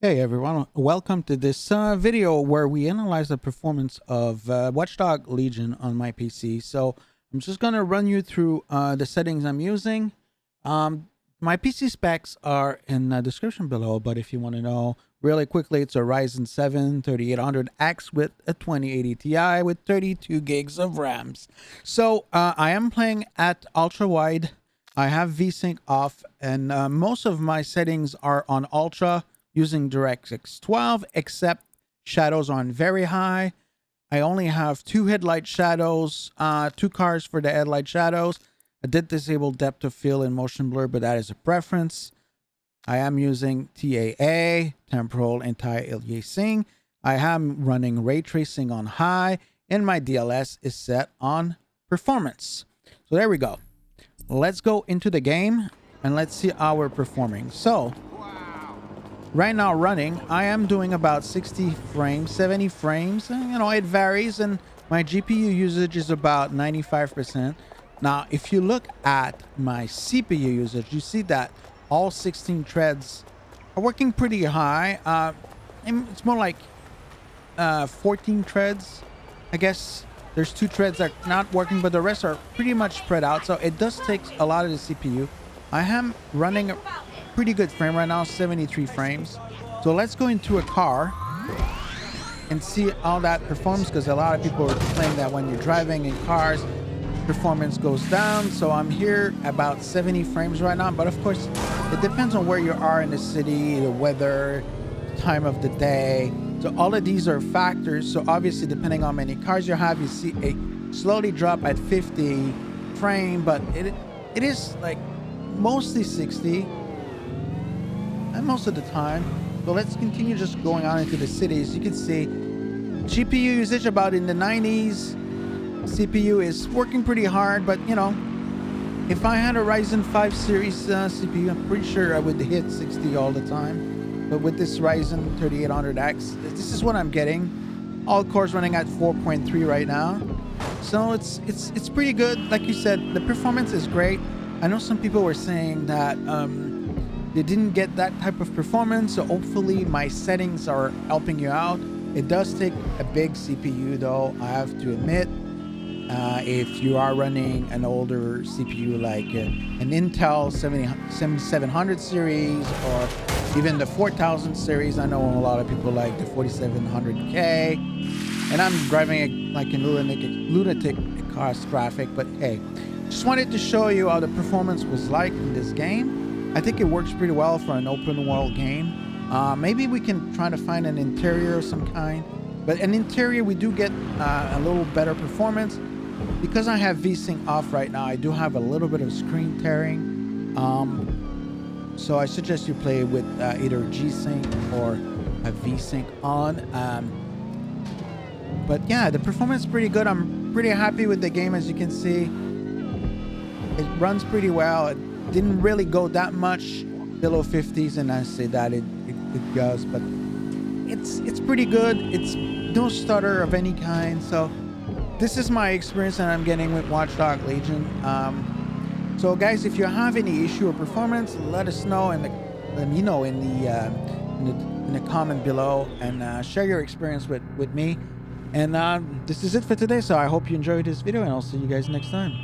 Hey everyone, welcome to this video where we analyze the performance of Watchdog Legion on my PC. So I'm just going to run you through the settings I'm using. My PC specs are in the description below, but if you want to know really quickly, it's a Ryzen 7 3800X with a 2080 Ti with 32 gigs of RAMs. So I am playing at ultra-wide. I have VSync off, and most of my settings are on ultra, using DirectX 12, except shadows on very high. I only have 2 headlight shadows, 2 cars for the headlight shadows. I did disable depth of field and motion blur, but that is a preference. I am using TAA, temporal anti-aliasing. I am running ray tracing on high, and my DLS is set on performance. So there we go. Let's go into the game and let's see how we're performing. So right now running, I am doing about 60 frames, 70 frames. You know, it varies, and my GPU usage is about 95%. Now, if you look at my CPU usage, you see that all 16 threads are working pretty high. It's more like 14 threads. I guess there's 2 threads that are not working, but the rest are pretty much spread out. So it does take a lot of the CPU. I am running a pretty good frame right now, 73 frames. So let's go into a car and see how that performs, because a lot of people are saying that when you're driving in cars, performance goes down. So I'm here about 70 frames right now, but of course it depends on where you are in the city, the weather, the time of the day. So all of these are factors. So obviously, depending on how many cars you have, you see a slowly drop at 50 frame, but it is like mostly 60 and most of the time. So let's continue just going on into the cities. You can see GPU usage about in the 90s. CPU is working pretty hard, but you know, if I had a Ryzen 5 series CPU, I'm pretty sure I would hit 60 all the time. But with this Ryzen 3800X, this is what I'm getting. All cores running at 4.3 right now. So it's pretty good. Like you said, the performance is great. I know some people were saying that they didn't get that type of performance, so hopefully my settings are helping you out. It does take a big CPU though, I have to admit. If you are running an older CPU like an Intel 7700 series or even the 4000 series, I know a lot of people like the 4700K, and I'm driving like a lunatic cost traffic, but hey, just wanted to show you how the performance was like in this game. I think it works pretty well for an open world game. Maybe we can try to find an interior of some kind, but an interior we do get a little better performance. Because I have VSync off right now, I do have a little bit of screen tearing. So I suggest you play with either G.Sync or a VSync on. But yeah, the performance is pretty good. I'm pretty happy with the game, as you can see. It runs pretty well. It didn't really go that much below 50s, and I say that it goes, but it's pretty good. It's no stutter of any kind. So this is my experience that I'm getting with Watchdog Legion. So guys, if you have any issue or performance, let us know in the comment below, and share your experience with me. And this is it for today. So I hope you enjoyed this video, and I'll see you guys next time.